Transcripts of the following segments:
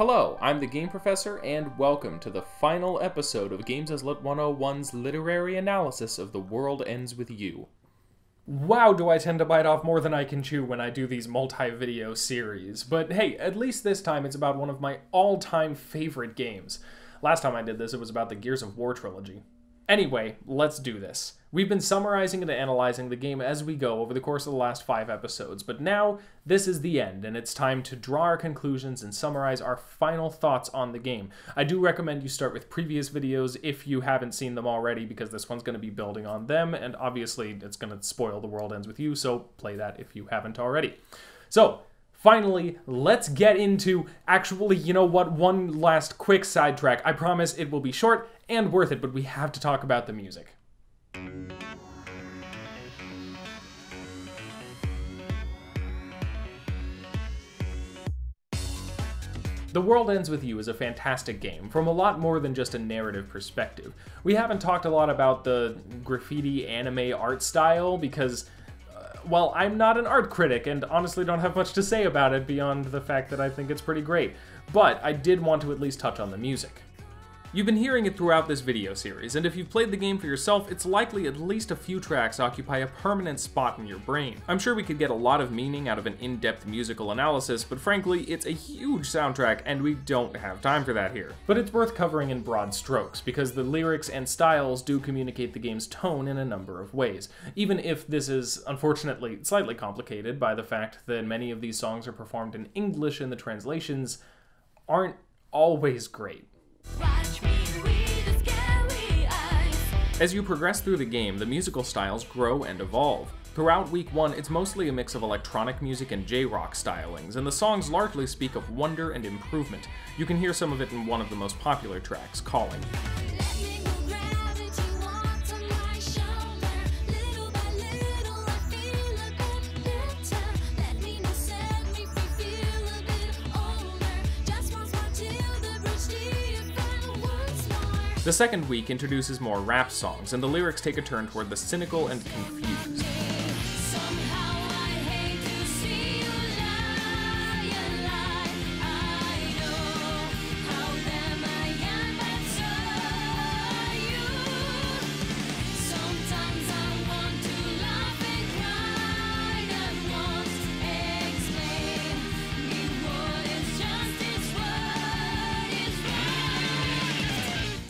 Hello, I'm the Game Professor, and welcome to the final episode of Games as Lit 101's literary analysis of The World Ends With You. Wow, do I tend to bite off more than I can chew when I do these multi-video series. But hey, at least this time it's about one of my all-time favorite games. Last time I did this, it was about the Gears of War trilogy. Anyway, let's do this. We've been summarizing and analyzing the game as we go over the course of the last 5 episodes, but now this is the end, and it's time to draw our conclusions and summarize our final thoughts on the game. I do recommend you start with previous videos if you haven't seen them already, because this one's going to be building on them, and obviously it's going to spoil The World Ends With You, so play that if you haven't already. So, finally, let's get into, actually, you know what, one last quick sidetrack. I promise it will be short and worth it, but we have to talk about the music. The World Ends With You is a fantastic game, from a lot more than just a narrative perspective. We haven't talked a lot about the graffiti anime art style because, well, I'm not an art critic and honestly don't have much to say about it beyond the fact that I think it's pretty great, but I did want to at least touch on the music. You've been hearing it throughout this video series, and if you've played the game for yourself, it's likely at least a few tracks occupy a permanent spot in your brain. I'm sure we could get a lot of meaning out of an in-depth musical analysis, but frankly, it's a huge soundtrack, and we don't have time for that here. But it's worth covering in broad strokes, because the lyrics and styles do communicate the game's tone in a number of ways, even if this is, unfortunately, slightly complicated by the fact that many of these songs are performed in English and the translations aren't always great. As you progress through the game, the musical styles grow and evolve. Throughout Week 1, it's mostly a mix of electronic music and J-rock stylings, and the songs largely speak of wonder and improvement. You can hear some of it in one of the most popular tracks, Calling. The second week introduces more rap songs, and the lyrics take a turn toward the cynical and confused.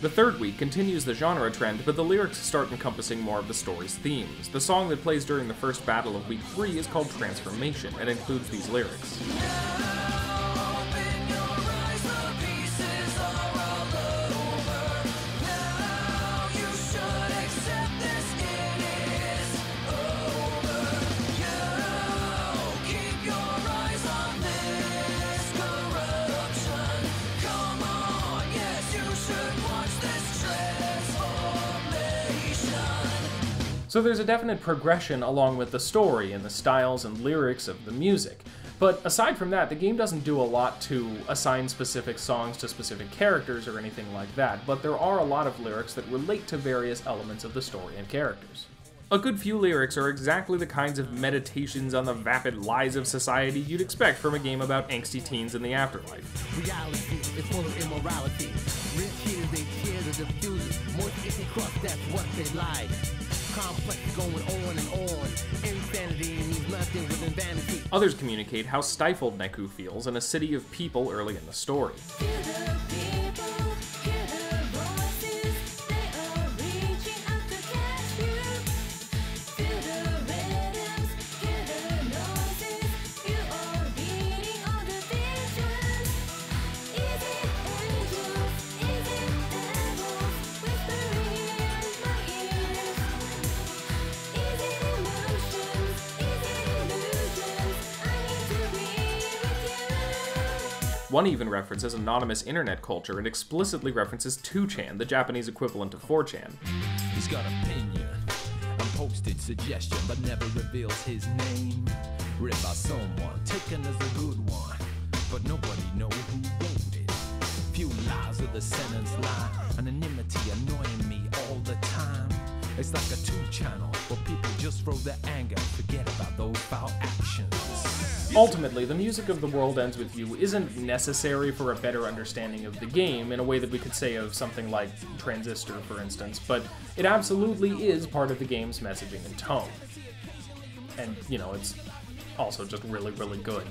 The third week continues the genre trend, but the lyrics start encompassing more of the story's themes. The song that plays during the first battle of Week 3 is called Transformation, and includes these lyrics. So there's a definite progression along with the story and the styles and lyrics of the music. But aside from that, the game doesn't do a lot to assign specific songs to specific characters or anything like that, but there are a lot of lyrics that relate to various elements of the story and characters. A good few lyrics are exactly the kinds of meditations on the vapid lies of society you'd expect from a game about angsty teens in the afterlife. Reality is full of immorality. Rich kids, they share the diffusion. More if they cross, that's what they like. Complex going on and on. Insanity means nothing within vanity. Others communicate how stifled Neku feels in a city of people early in the story. One even references anonymous internet culture and explicitly references 2chan, the Japanese equivalent of 4chan. He's got opinion and posted suggestion, but never reveals his name. Written by someone, taken as a good one, but nobody knows who wrote it. Few lies of the sentence lie, anonymity annoying me all the time. It's like a 2-channel where people just throw their anger, forget about those foul actions. Ultimately, the music of The World Ends With You isn't necessary for a better understanding of the game in a way that we could say of something like Transistor, for instance, but it absolutely is part of the game's messaging and tone. And, you know, it's also just really, really good.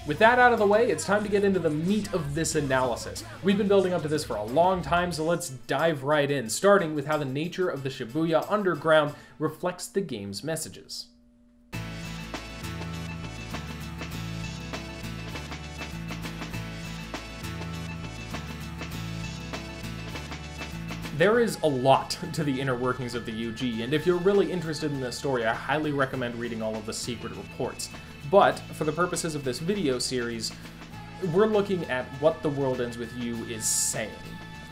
With that out of the way, it's time to get into the meat of this analysis. We've been building up to this for a long time, so let's dive right in, starting with how the nature of the Shibuya Underground reflects the game's messages. There is a lot to the inner workings of the UG, and if you're really interested in this story, I highly recommend reading all of the secret reports. But, for the purposes of this video series, we're looking at what The World Ends With You is saying.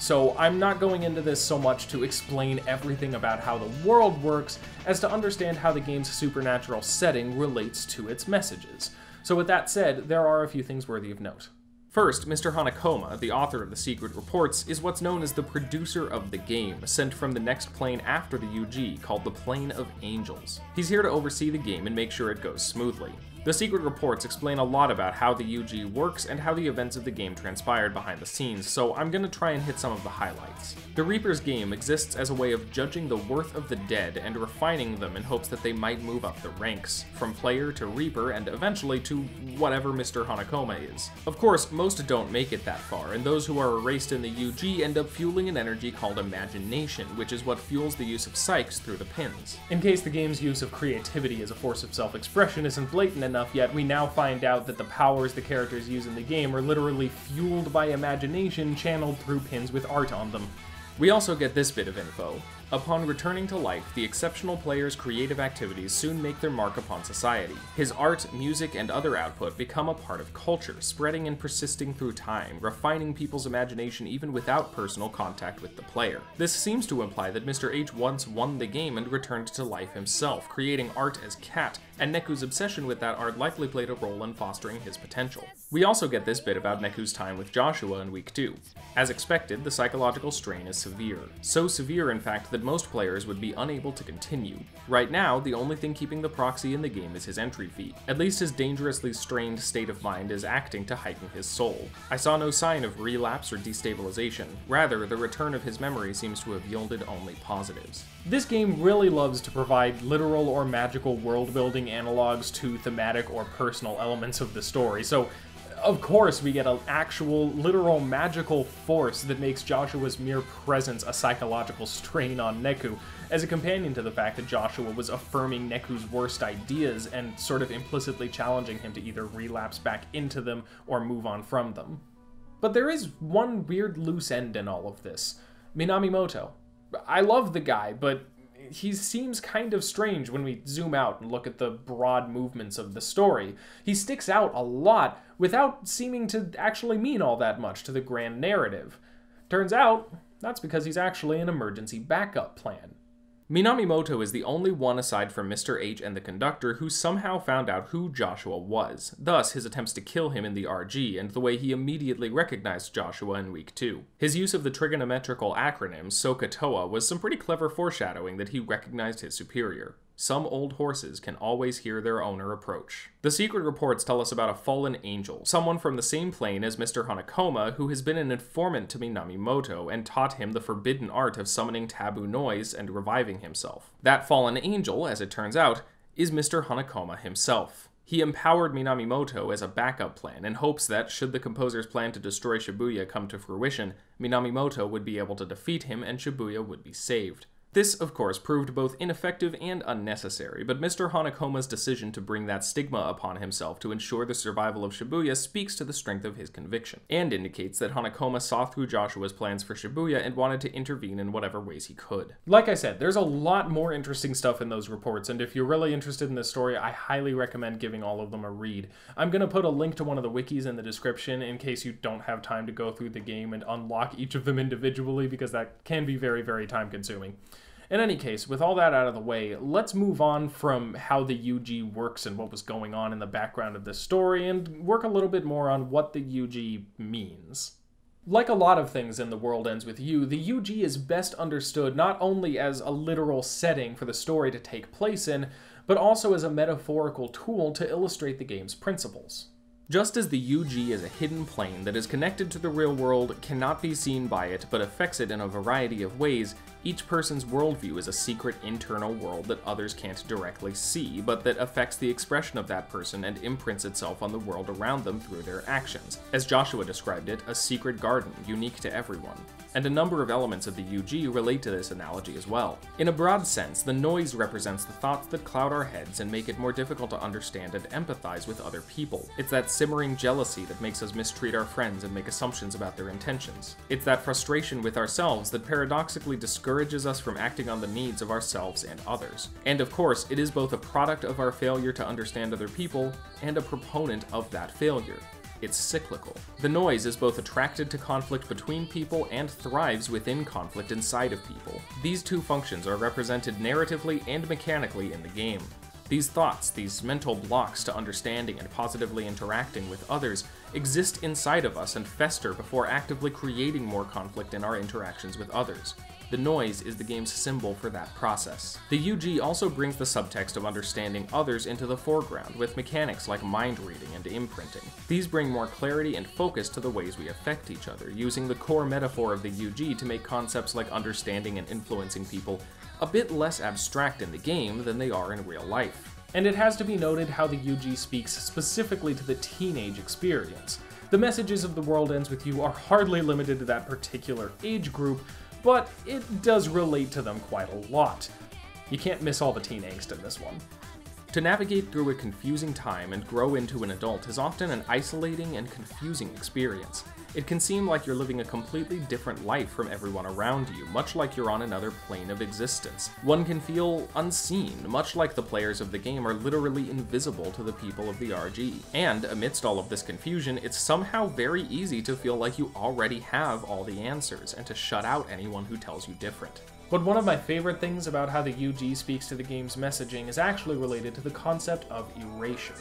So I'm not going into this so much to explain everything about how the world works, as to understand how the game's supernatural setting relates to its messages. So with that said, there are a few things worthy of note. First, Mr. Hanakoma, the author of the Secret Reports, is what's known as the producer of the game, sent from the next plane after the UG, called the Plane of Angels. He's here to oversee the game and make sure it goes smoothly. The Secret Reports explain a lot about how the UG works and how the events of the game transpired behind the scenes, so I'm gonna try and hit some of the highlights. The Reaper's game exists as a way of judging the worth of the dead and refining them in hopes that they might move up the ranks, from player to Reaper and eventually to whatever Mr. Hanakoma is. Of course, most don't make it that far, and those who are erased in the UG end up fueling an energy called imagination, which is what fuels the use of psychs through the pins. In case the game's use of creativity as a force of self-expression isn't blatant enough yet, we now find out that the powers the characters use in the game are literally fueled by imagination channeled through pins with art on them. We also get this bit of info. Upon returning to life, the exceptional player's creative activities soon make their mark upon society. His art, music, and other output become a part of culture, spreading and persisting through time, refining people's imagination even without personal contact with the player. This seems to imply that Mr. H once won the game and returned to life himself, creating art as Cat, and Neku's obsession with that art likely played a role in fostering his potential. We also get this bit about Neku's time with Joshua in Week 2. As expected, the psychological strain is severe. So severe, in fact, that most players would be unable to continue. Right now, the only thing keeping the proxy in the game is his entry fee. At least his dangerously strained state of mind is acting to heighten his soul. I saw no sign of relapse or destabilization. Rather, the return of his memory seems to have yielded only positives. This game really loves to provide literal or magical world-building analogs to thematic or personal elements of the story, so of course we get an actual, literal magical force that makes Joshua's mere presence a psychological strain on Neku, as a companion to the fact that Joshua was affirming Neku's worst ideas and sort of implicitly challenging him to either relapse back into them or move on from them. But there is one weird loose end in all of this. Minamimoto. I love the guy, but he seems kind of strange when we zoom out and look at the broad movements of the story. He sticks out a lot without seeming to actually mean all that much to the grand narrative. Turns out, that's because he's actually an emergency backup plan. Minamimoto is the only one aside from Mr. H and the conductor who somehow found out who Joshua was, thus his attempts to kill him in the RG and the way he immediately recognized Joshua in Week 2. His use of the trigonometrical acronym SOKA-TOA was some pretty clever foreshadowing that he recognized his superior. Some old horses can always hear their owner approach. The secret reports tell us about a fallen angel, someone from the same plane as Mr. Hanakoma who has been an informant to Minamimoto and taught him the forbidden art of summoning taboo noise and reviving himself. That fallen angel, as it turns out, is Mr. Hanakoma himself. He empowered Minamimoto as a backup plan in hopes that, should the composer's plan to destroy Shibuya come to fruition, Minamimoto would be able to defeat him and Shibuya would be saved. This, of course, proved both ineffective and unnecessary, but Mr. Hanakoma's decision to bring that stigma upon himself to ensure the survival of Shibuya speaks to the strength of his conviction, and indicates that Hanakoma saw through Joshua's plans for Shibuya and wanted to intervene in whatever ways he could. Like I said, there's a lot more interesting stuff in those reports, and if you're really interested in this story, I highly recommend giving all of them a read. I'm going to put a link to one of the wikis in the description in case you don't have time to go through the game and unlock each of them individually, because that can be very, very time-consuming. In any case, with all that out of the way, let's move on from how the UG works and what was going on in the background of this story and work a little bit more on what the UG means. Like a lot of things in The World Ends With You, the UG is best understood not only as a literal setting for the story to take place in, but also as a metaphorical tool to illustrate the game's principles. Just as the UG is a hidden plane that is connected to the real world, cannot be seen by it, but affects it in a variety of ways, each person's worldview is a secret internal world that others can't directly see, but that affects the expression of that person and imprints itself on the world around them through their actions. As Joshua described it, a secret garden, unique to everyone. And a number of elements of the UG relate to this analogy as well. In a broad sense, the noise represents the thoughts that cloud our heads and make it more difficult to understand and empathize with other people. It's that simmering jealousy that makes us mistreat our friends and make assumptions about their intentions. It's that frustration with ourselves that paradoxically discourages us from acting on the needs of ourselves and others. And of course, it is both a product of our failure to understand other people and a proponent of that failure. It's cyclical. The noise is both attracted to conflict between people and thrives within conflict inside of people. These two functions are represented narratively and mechanically in the game. These thoughts, these mental blocks to understanding and positively interacting with others, exist inside of us and fester before actively creating more conflict in our interactions with others. The noise is the game's symbol for that process. The UG also brings the subtext of understanding others into the foreground with mechanics like mind reading and imprinting. These bring more clarity and focus to the ways we affect each other, using the core metaphor of the UG to make concepts like understanding and influencing people a bit less abstract in the game than they are in real life. And it has to be noted how the UG speaks specifically to the teenage experience. The messages of The World Ends With You are hardly limited to that particular age group, but it does relate to them quite a lot. You can't miss all the teen angst in this one. To navigate through a confusing time and grow into an adult is often an isolating and confusing experience. It can seem like you're living a completely different life from everyone around you, much like you're on another plane of existence. One can feel unseen, much like the players of the game are literally invisible to the people of the RG. And amidst all of this confusion, it's somehow very easy to feel like you already have all the answers, and to shut out anyone who tells you different. But one of my favorite things about how the UG speaks to the game's messaging is actually related to the concept of erasure.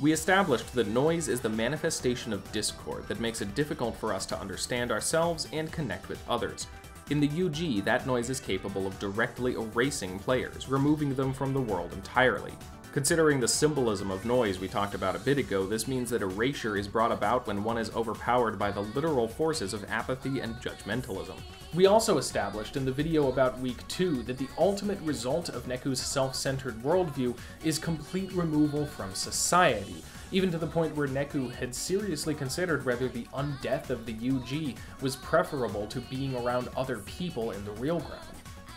We established that noise is the manifestation of discord that makes it difficult for us to understand ourselves and connect with others. In the UG, that noise is capable of directly erasing players, removing them from the world entirely. Considering the symbolism of noise we talked about a bit ago, this means that erasure is brought about when one is overpowered by the literal forces of apathy and judgmentalism. We also established in the video about Week 2 that the ultimate result of Neku's self-centered worldview is complete removal from society, even to the point where Neku had seriously considered whether the undeath of the UG was preferable to being around other people in the real ground.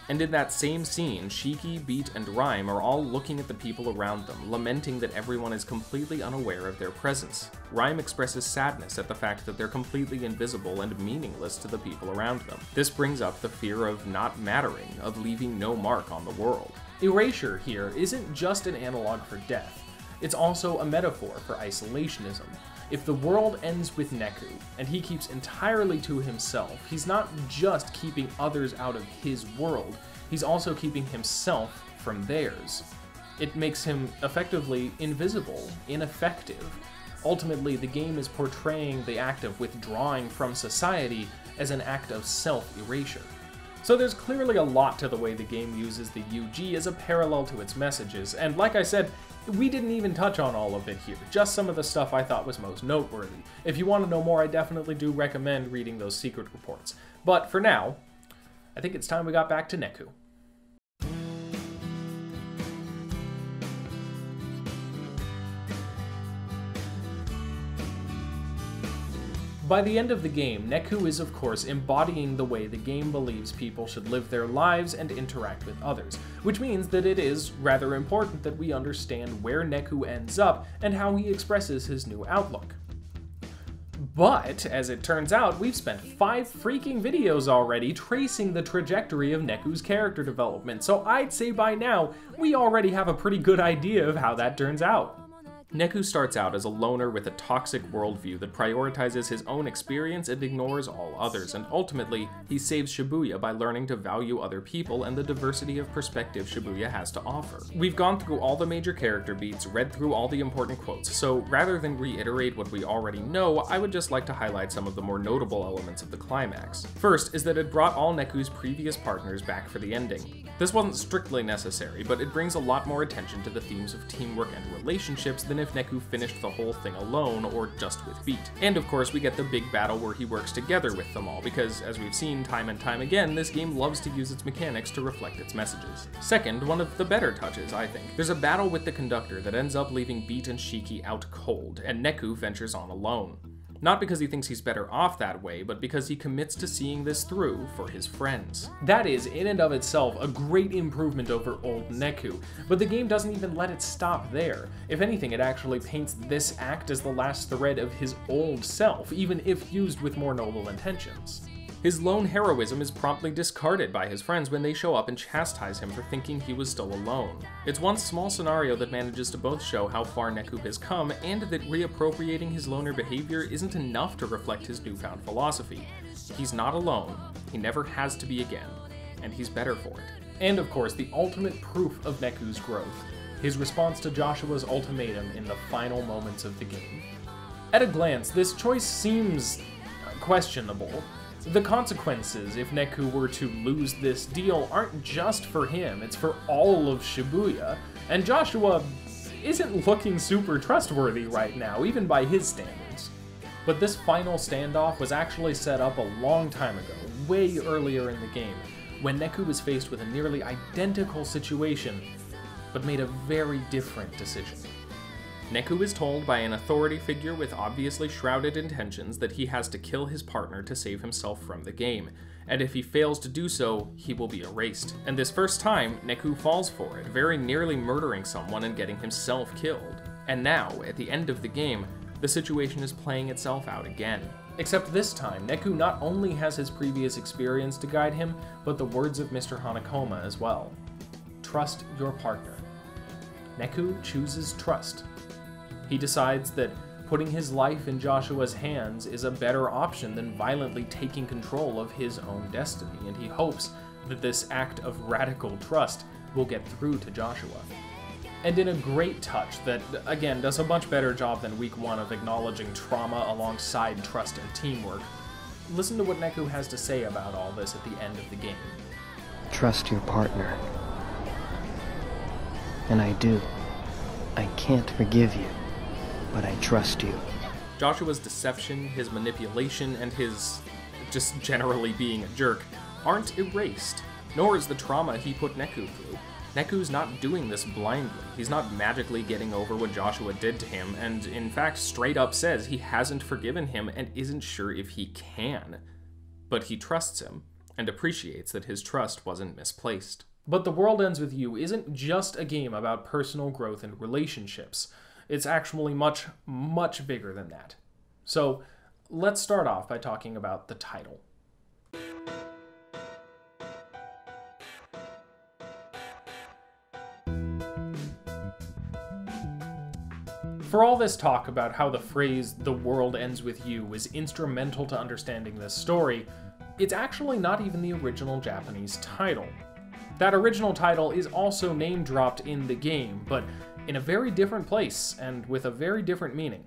And in that same scene, Shiki, Beat, and Rhyme are all looking at the people around them, lamenting that everyone is completely unaware of their presence. Rhyme expresses sadness at the fact that they're completely invisible and meaningless to the people around them. This brings up the fear of not mattering, of leaving no mark on the world. Erasure here isn't just an analog for death. It's also a metaphor for isolationism. If the world ends with Neku, and he keeps entirely to himself, he's not just keeping others out of his world, he's also keeping himself from theirs. It makes him effectively invisible, ineffective. Ultimately, the game is portraying the act of withdrawing from society as an act of self-erasure. So there's clearly a lot to the way the game uses the UG as a parallel to its messages, and like I said, we didn't even touch on all of it here, just some of the stuff I thought was most noteworthy. If you want to know more, I definitely do recommend reading those secret reports. But for now, I think it's time we got back to Neku. By the end of the game, Neku is of course embodying the way the game believes people should live their lives and interact with others, which means that it is rather important that we understand where Neku ends up and how he expresses his new outlook. But, as it turns out, we've spent 5 freaking videos already tracing the trajectory of Neku's character development, so I'd say by now, we already have a pretty good idea of how that turns out. Neku starts out as a loner with a toxic worldview that prioritizes his own experience and ignores all others, and ultimately, he saves Shibuya by learning to value other people and the diversity of perspective Shibuya has to offer. We've gone through all the major character beats, read through all the important quotes, so rather than reiterate what we already know, I would just like to highlight some of the more notable elements of the climax. First is that it brought all Neku's previous partners back for the ending. This wasn't strictly necessary, but it brings a lot more attention to the themes of teamwork and relationships than if Neku finished the whole thing alone or just with Beat. And of course we get the big battle where he works together with them all, because as we've seen time and time again, this game loves to use its mechanics to reflect its messages. Second, one of the better touches, I think. There's a battle with the conductor that ends up leaving Beat and Shiki out cold, and Neku ventures on alone. Not because he thinks he's better off that way, but because he commits to seeing this through for his friends. That is, in and of itself, a great improvement over old Neku, but the game doesn't even let it stop there. If anything, it actually paints this act as the last thread of his old self, even if used with more noble intentions. His lone heroism is promptly discarded by his friends when they show up and chastise him for thinking he was still alone. It's one small scenario that manages to both show how far Neku has come, and that reappropriating his loner behavior isn't enough to reflect his newfound philosophy. He's not alone, he never has to be again, and he's better for it. And of course, the ultimate proof of Neku's growth, his response to Joshua's ultimatum in the final moments of the game. At a glance, this choice seems questionable. The consequences if Neku were to lose this deal aren't just for him, it's for all of Shibuya, and Joshua isn't looking super trustworthy right now, even by his standards. But this final standoff was actually set up a long time ago, way earlier in the game, when Neku was faced with a nearly identical situation, but made a very different decision. Neku is told by an authority figure with obviously shrouded intentions that he has to kill his partner to save himself from the game, and if he fails to do so, he will be erased. And this first time, Neku falls for it, very nearly murdering someone and getting himself killed. And now, at the end of the game, the situation is playing itself out again. Except this time, Neku not only has his previous experience to guide him, but the words of Mr. Hanakoma as well. Trust your partner. Neku chooses trust. He decides that putting his life in Joshua's hands is a better option than violently taking control of his own destiny, and he hopes that this act of radical trust will get through to Joshua. And in a great touch that, again, does a much better job than week 1 of acknowledging trauma alongside trust and teamwork, listen to what Neku has to say about all this at the end of the game. Trust your partner. And I do. I can't forgive you, but I trust you. Joshua's deception, his manipulation, and his just generally being a jerk aren't erased, nor is the trauma he put Neku through. Neku's not doing this blindly. He's not magically getting over what Joshua did to him, and in fact straight up says he hasn't forgiven him and isn't sure if he can. But he trusts him, and appreciates that his trust wasn't misplaced. But The World Ends With You isn't just a game about personal growth and relationships. It's actually much, much bigger than that. So, let's start off by talking about the title. For all this talk about how the phrase, "the world ends with you," is instrumental to understanding this story, it's actually not even the original Japanese title. That original title is also name-dropped in the game, but in a very different place, and with a very different meaning.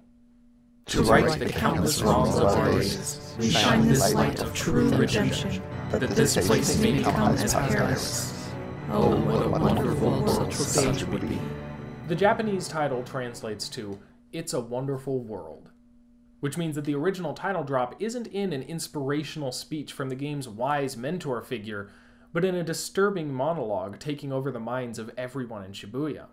To right the countless wrongs of our days, we shine this light of true redemption, that this place may become as paradise. Oh, what a wonderful world such would be. The Japanese title translates to, "It's a Wonderful World," which means that the original title drop isn't in an inspirational speech from the game's wise mentor figure, but in a disturbing monologue taking over the minds of everyone in Shibuya.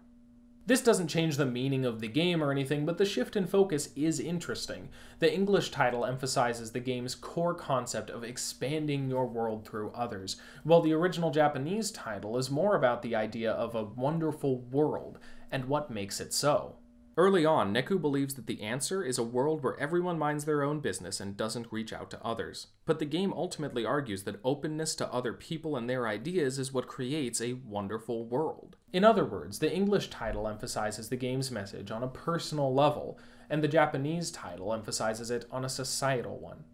This doesn't change the meaning of the game or anything, but the shift in focus is interesting. The English title emphasizes the game's core concept of expanding your world through others, while the original Japanese title is more about the idea of a wonderful world and what makes it so. Early on, Neku believes that the answer is a world where everyone minds their own business and doesn't reach out to others. But the game ultimately argues that openness to other people and their ideas is what creates a wonderful world. In other words, the English title emphasizes the game's message on a personal level, and the Japanese title emphasizes it on a societal one.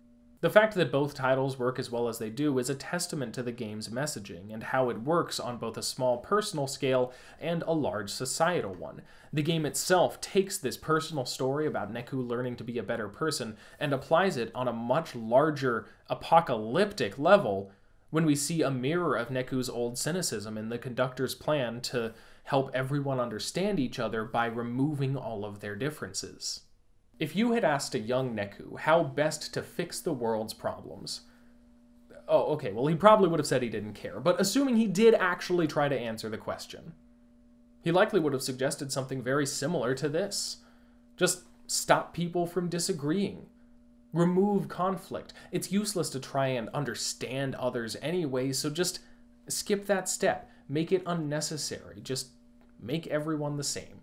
The fact that both titles work as well as they do is a testament to the game's messaging and how it works on both a small personal scale and a large societal one. The game itself takes this personal story about Neku learning to be a better person and applies it on a much larger apocalyptic level when we see a mirror of Neku's old cynicism in the conductor's plan to help everyone understand each other by removing all of their differences. If you had asked a young Neku how best to fix the world's problems, he probably would have said he didn't care, but assuming he did actually try to answer the question, he likely would have suggested something very similar to this. Just stop people from disagreeing. Remove conflict. It's useless to try and understand others anyway, so just skip that step. Make it unnecessary. Just make everyone the same.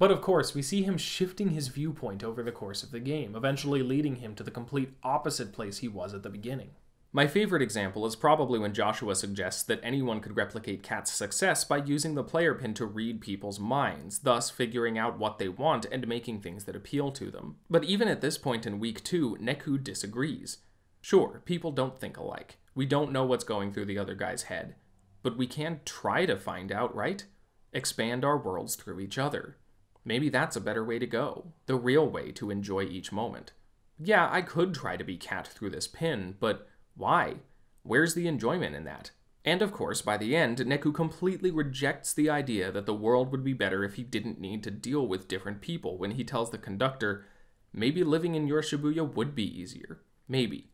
But of course, we see him shifting his viewpoint over the course of the game, eventually leading him to the complete opposite place he was at the beginning. My favorite example is probably when Joshua suggests that anyone could replicate Kat's success by using the player pin to read people's minds, thus figuring out what they want and making things that appeal to them. But even at this point in Week 2, Neku disagrees. Sure, people don't think alike. We don't know what's going through the other guy's head. But we can try to find out, right? Expand our worlds through each other. Maybe that's a better way to go, the real way to enjoy each moment. Yeah, I could try to be Kat through this pin, but why? Where's the enjoyment in that? And of course, by the end, Neku completely rejects the idea that the world would be better if he didn't need to deal with different people when he tells the conductor, maybe living in your Shibuya would be easier. Maybe.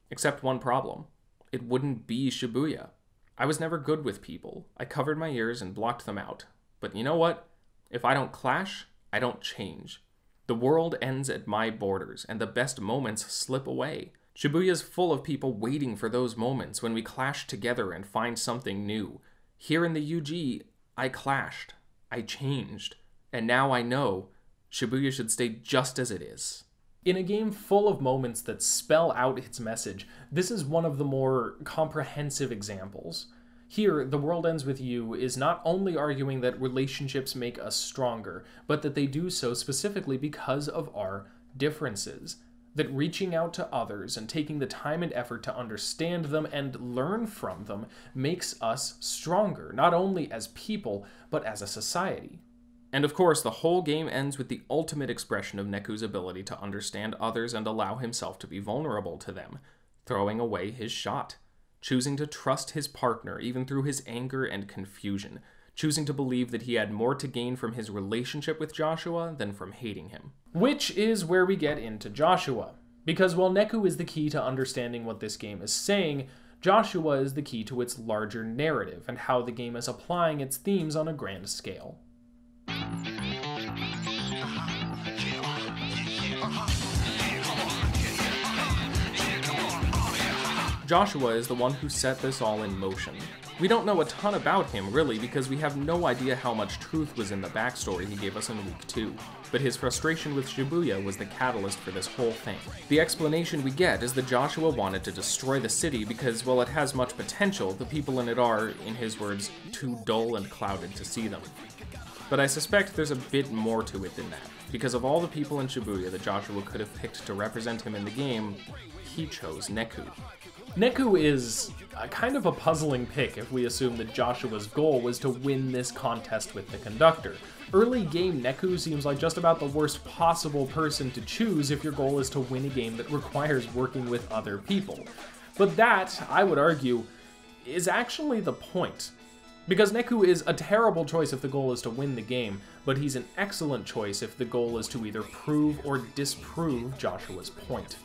Except one problem. It wouldn't be Shibuya. I was never good with people. I covered my ears and blocked them out. But you know what? If I don't clash, I don't change. The world ends at my borders, and the best moments slip away. Shibuya's full of people waiting for those moments when we clash together and find something new. Here in the UG, I clashed. I changed. And now I know Shibuya should stay just as it is. In a game full of moments that spell out its message, this is one of the more comprehensive examples. Here, The World Ends With You is not only arguing that relationships make us stronger, but that they do so specifically because of our differences. That reaching out to others and taking the time and effort to understand them and learn from them makes us stronger, not only as people, but as a society. And of course, the whole game ends with the ultimate expression of Neku's ability to understand others and allow himself to be vulnerable to them, throwing away his shot. Choosing to trust his partner even through his anger and confusion, choosing to believe that he had more to gain from his relationship with Joshua than from hating him. Which is where we get into Joshua. Because while Neku is the key to understanding what this game is saying, Joshua is the key to its larger narrative and how the game is applying its themes on a grand scale. Joshua is the one who set this all in motion. We don't know a ton about him, really, because we have no idea how much truth was in the backstory he gave us in Week 2, but his frustration with Shibuya was the catalyst for this whole thing. The explanation we get is that Joshua wanted to destroy the city because, while it has much potential, the people in it are, in his words, too dull and clouded to see them. But I suspect there's a bit more to it than that, because of all the people in Shibuya that Joshua could have picked to represent him in the game, he chose Neku. Neku is kind of a puzzling pick if we assume that Joshua's goal was to win this contest with the conductor. Early game Neku seems like just about the worst possible person to choose if your goal is to win a game that requires working with other people. But that, I would argue, is actually the point. Because Neku is a terrible choice if the goal is to win the game, but he's an excellent choice if the goal is to either prove or disprove Joshua's point.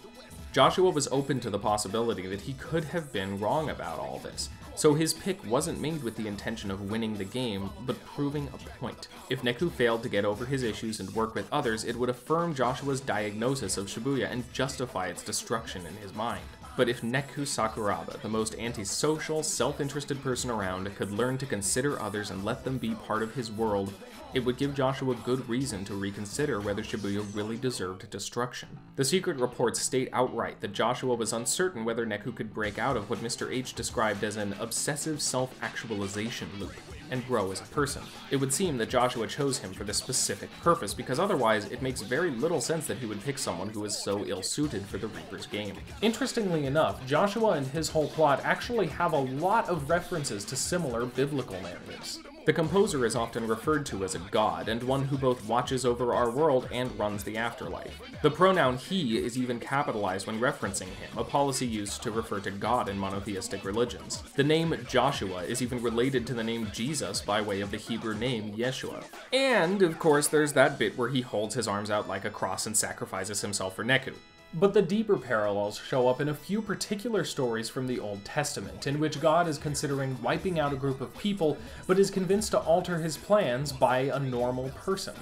Joshua was open to the possibility that he could have been wrong about all this, so his pick wasn't made with the intention of winning the game, but proving a point. If Neku failed to get over his issues and work with others, it would affirm Joshua's diagnosis of Shibuya and justify its destruction in his mind. But if Neku Sakuraba, the most antisocial, self-interested person around, could learn to consider others and let them be part of his world, it would give Joshua good reason to reconsider whether Shibuya really deserved destruction. The secret reports state outright that Joshua was uncertain whether Neku could break out of what Mr. H described as an obsessive self-actualization loop and grow as a person. It would seem that Joshua chose him for this specific purpose, because otherwise it makes very little sense that he would pick someone who is so ill-suited for the Reaper's game. Interestingly enough, Joshua and his whole plot actually have a lot of references to similar biblical narratives. The composer is often referred to as a god, and one who both watches over our world and runs the afterlife. The pronoun he is even capitalized when referencing him, a policy used to refer to God in monotheistic religions. The name Joshua is even related to the name Jesus by way of the Hebrew name Yeshua. And, of course, there's that bit where he holds his arms out like a cross and sacrifices himself for Neku. But the deeper parallels show up in a few particular stories from the Old Testament, in which God is considering wiping out a group of people, but is convinced to alter his plans by a normal person.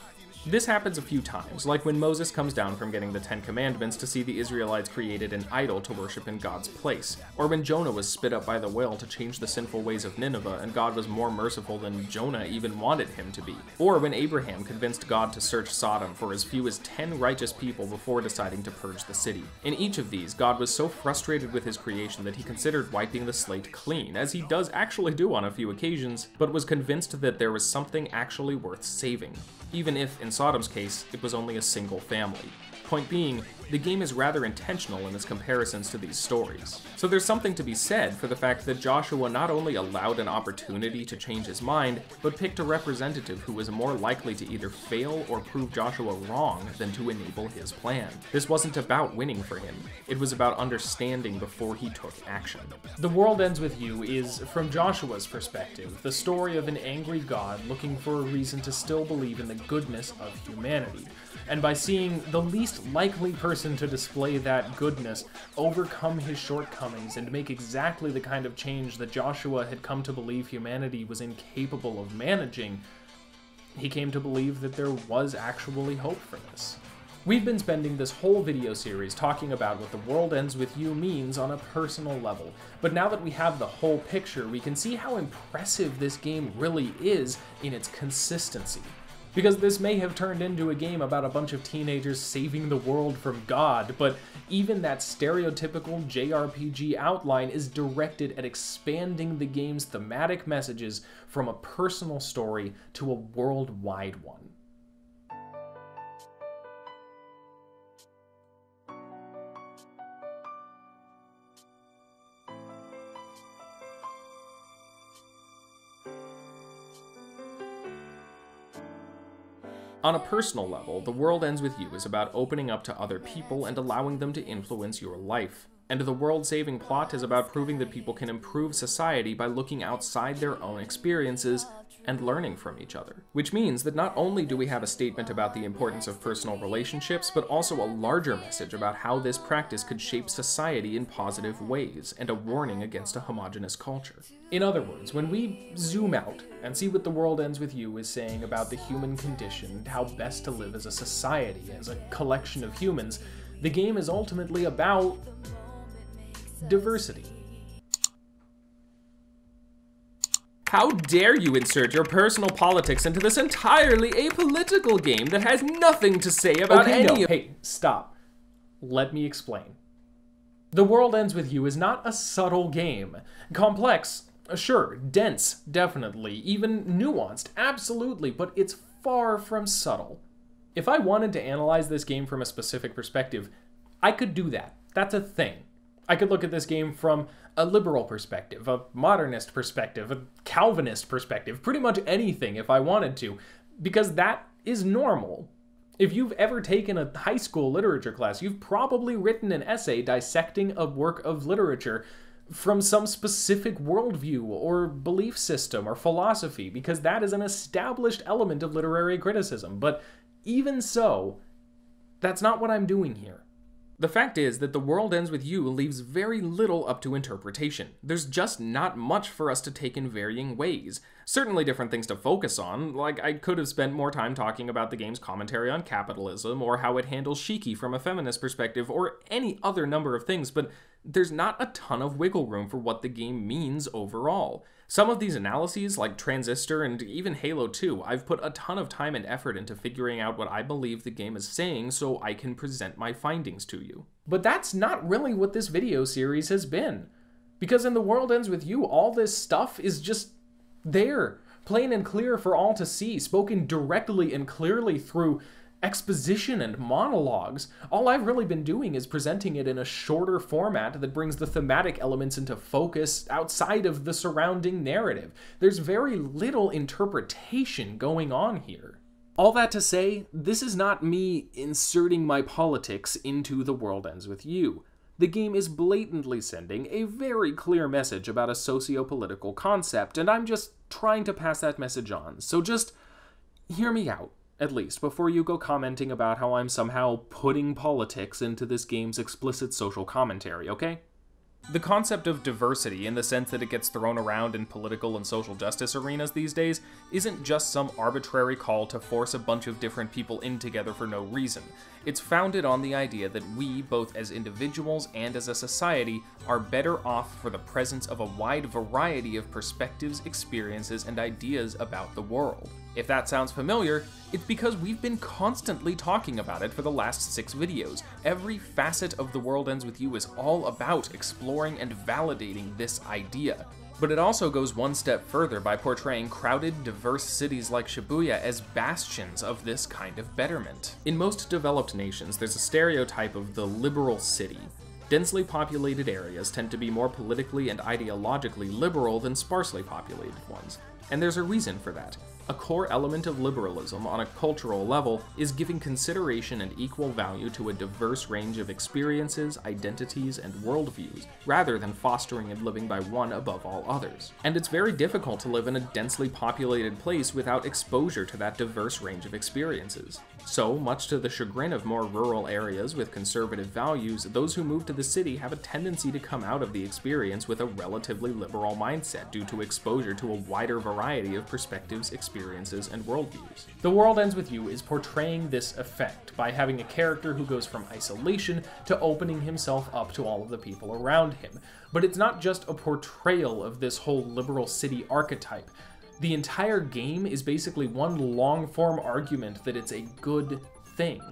This happens a few times, like when Moses comes down from getting the Ten Commandments to see the Israelites created an idol to worship in God's place, or when Jonah was spit up by the whale to change the sinful ways of Nineveh and God was more merciful than Jonah even wanted him to be, or when Abraham convinced God to search Sodom for as few as 10 righteous people before deciding to purge the city. In each of these, God was so frustrated with his creation that he considered wiping the slate clean, as he does actually do on a few occasions, but was convinced that there was something actually worth saving, even if, in Sodom's case, it was only a single family. Point being, the game is rather intentional in its comparisons to these stories. So there's something to be said for the fact that Joshua not only allowed an opportunity to change his mind, but picked a representative who was more likely to either fail or prove Joshua wrong than to enable his plan. This wasn't about winning for him, it was about understanding before he took action. The World Ends With You is, from Joshua's perspective, the story of an angry God looking for a reason to still believe in the goodness of humanity. And by seeing the least likely person to display that goodness overcome his shortcomings and make exactly the kind of change that Joshua had come to believe humanity was incapable of managing, he came to believe that there was actually hope for this. We've been spending this whole video series talking about what The World Ends With You means on a personal level, but now that we have the whole picture, we can see how impressive this game really is in its consistency. Because this may have turned into a game about a bunch of teenagers saving the world from God, but even that stereotypical JRPG outline is directed at expanding the game's thematic messages from a personal story to a worldwide one. On a personal level, The World Ends With You is about opening up to other people and allowing them to influence your life. And the world-saving plot is about proving that people can improve society by looking outside their own experiences and learning from each other. Which means that not only do we have a statement about the importance of personal relationships, but also a larger message about how this practice could shape society in positive ways, and a warning against a homogeneous culture. In other words, when we zoom out and see what The World Ends With You is saying about the human condition and how best to live as a society, as a collection of humans, the game is ultimately about diversity. How dare you insert your personal politics into this entirely apolitical game that has nothing to say about any of— Hey, stop. Let me explain. The World Ends With You is not a subtle game. Complex, sure. Dense, definitely. Even nuanced, absolutely. But it's far from subtle. If I wanted to analyze this game from a specific perspective, I could do that. That's a thing. I could look at this game from a liberal perspective, a modernist perspective, a Calvinist perspective, pretty much anything if I wanted to, because that is normal. If you've ever taken a high school literature class, you've probably written an essay dissecting a work of literature from some specific worldview or belief system or philosophy, because that is an established element of literary criticism. But even so, that's not what I'm doing here. The fact is that The World Ends With You leaves very little up to interpretation. There's just not much for us to take in varying ways, certainly different things to focus on. Like, I could have spent more time talking about the game's commentary on capitalism, or how it handles Shiki from a feminist perspective, or any other number of things, but there's not a ton of wiggle room for what the game means overall. Some of these analyses, like Transistor and even Halo 2, I've put a ton of time and effort into figuring out what I believe the game is saying so I can present my findings to you. But that's not really what this video series has been. Because in The World Ends With You, all this stuff is just there, plain and clear for all to see, spoken directly and clearly through exposition and monologues. All I've really been doing is presenting it in a shorter format that brings the thematic elements into focus outside of the surrounding narrative. There's very little interpretation going on here. All that to say, this is not me inserting my politics into The World Ends With You. The game is blatantly sending a very clear message about a socio-political concept, and I'm just trying to pass that message on. So just hear me out, at least, before you go commenting about how I'm somehow putting politics into this game's explicit social commentary, okay? The concept of diversity, in the sense that it gets thrown around in political and social justice arenas these days, isn't just some arbitrary call to force a bunch of different people in together for no reason. It's founded on the idea that we, both as individuals and as a society, are better off for the presence of a wide variety of perspectives, experiences, and ideas about the world. If that sounds familiar, it's because we've been constantly talking about it for the last 6 videos. Every facet of The World Ends With You is all about exploring and validating this idea. But it also goes one step further by portraying crowded, diverse cities like Shibuya as bastions of this kind of betterment. In most developed nations, there's a stereotype of the liberal city. Densely populated areas tend to be more politically and ideologically liberal than sparsely populated ones. And there's a reason for that. A core element of liberalism on a cultural level is giving consideration and equal value to a diverse range of experiences, identities, and worldviews, rather than fostering and living by one above all others. And it's very difficult to live in a densely populated place without exposure to that diverse range of experiences. So, much to the chagrin of more rural areas with conservative values, those who move to the city have a tendency to come out of the experience with a relatively liberal mindset due to exposure to a wider variety of perspectives, experiences, and worldviews. The World Ends With You is portraying this effect by having a character who goes from isolation to opening himself up to all of the people around him. But it's not just a portrayal of this whole liberal city archetype. The entire game is basically one long-form argument that it's a good thing.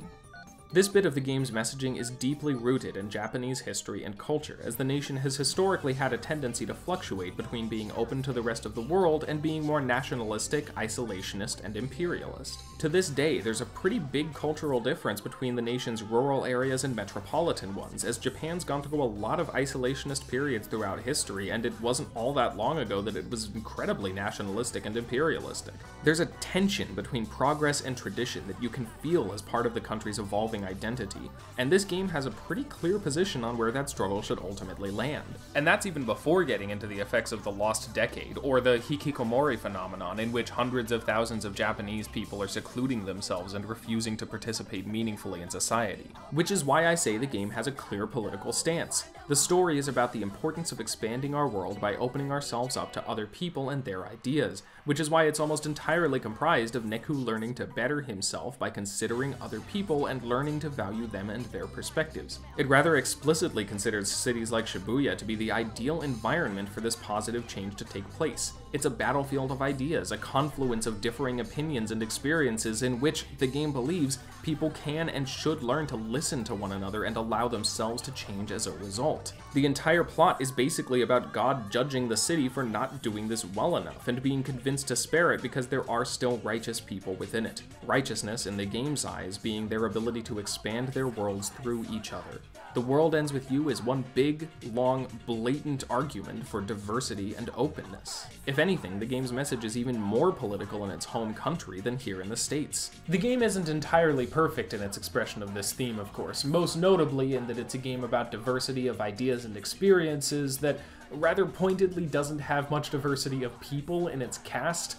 This bit of the game's messaging is deeply rooted in Japanese history and culture, as the nation has historically had a tendency to fluctuate between being open to the rest of the world and being more nationalistic, isolationist, and imperialist. To this day, there's a pretty big cultural difference between the nation's rural areas and metropolitan ones, as Japan's gone through a lot of isolationist periods throughout history, and it wasn't all that long ago that it was incredibly nationalistic and imperialistic. There's a tension between progress and tradition that you can feel as part of the country's evolving identity, and this game has a pretty clear position on where that struggle should ultimately land. And that's even before getting into the effects of the Lost Decade, or the hikikomori phenomenon, in which hundreds of thousands of Japanese people are secluding themselves and refusing to participate meaningfully in society. Which is why I say the game has a clear political stance. The story is about the importance of expanding our world by opening ourselves up to other people and their ideas, which is why it's almost entirely comprised of Neku learning to better himself by considering other people and learning to value them and their perspectives. It rather explicitly considers cities like Shibuya to be the ideal environment for this positive change to take place. It's a battlefield of ideas, a confluence of differing opinions and experiences in which the game believes people can and should learn to listen to one another and allow themselves to change as a result. The entire plot is basically about God judging the city for not doing this well enough and being convinced to spare it because there are still righteous people within it. Righteousness, in the game's eyes, being their ability to expand their worlds through each other. The World Ends With You is one big, long, blatant argument for diversity and openness. If anything, the game's message is even more political in its home country than here in the States. The game isn't entirely perfect in its expression of this theme, of course, most notably in that it's a game about diversity of ideas and experiences that rather pointedly doesn't have much diversity of people in its cast.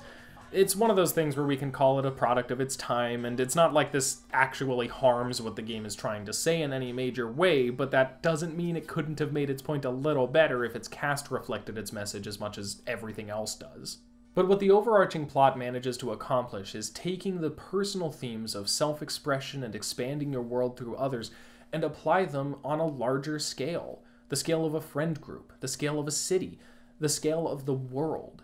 It's one of those things where we can call it a product of its time, and it's not like this actually harms what the game is trying to say in any major way, but that doesn't mean it couldn't have made its point a little better if its cast reflected its message as much as everything else does. But what the overarching plot manages to accomplish is taking the personal themes of self-expression and expanding your world through others and apply them on a larger scale. The scale of a friend group, the scale of a city, the scale of the world.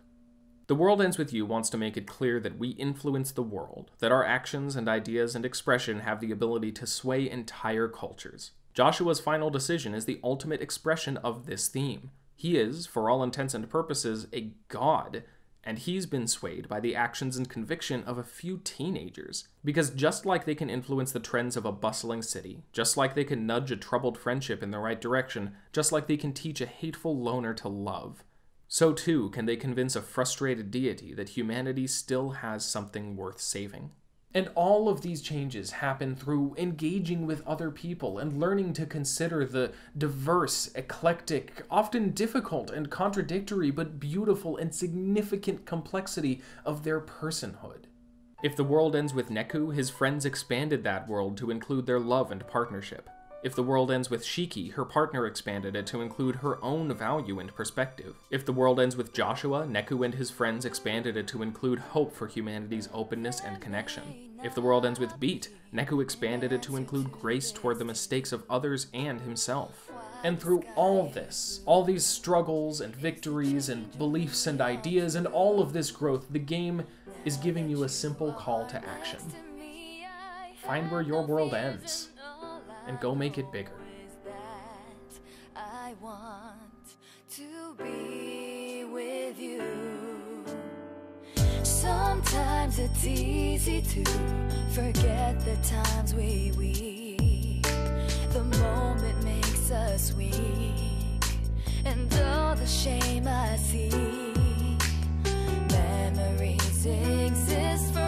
The World Ends With You wants to make it clear that we influence the world, that our actions and ideas and expression have the ability to sway entire cultures. Joshua's final decision is the ultimate expression of this theme. He is, for all intents and purposes, a god, and he's been swayed by the actions and conviction of a few teenagers. Because just like they can influence the trends of a bustling city, just like they can nudge a troubled friendship in the right direction, just like they can teach a hateful loner to love, so too can they convince a frustrated deity that humanity still has something worth saving. And all of these changes happen through engaging with other people and learning to consider the diverse, eclectic, often difficult and contradictory, but beautiful and significant complexity of their personhood. If the world ends with Neku, his friends expanded that world to include their love and partnership. If the world ends with Shiki, her partner expanded it to include her own value and perspective. If the world ends with Joshua, Neku and his friends expanded it to include hope for humanity's openness and connection. If the world ends with Beat, Neku expanded it to include grace toward the mistakes of others and himself. And through all this, all these struggles and victories and beliefs and ideas and all of this growth, the game is giving you a simple call to action. Find where your world ends and go make it bigger. I want to be with you. Sometimes it's easy to forget the times we weep. The moment makes us weak, and all the shame I see. Memories exist for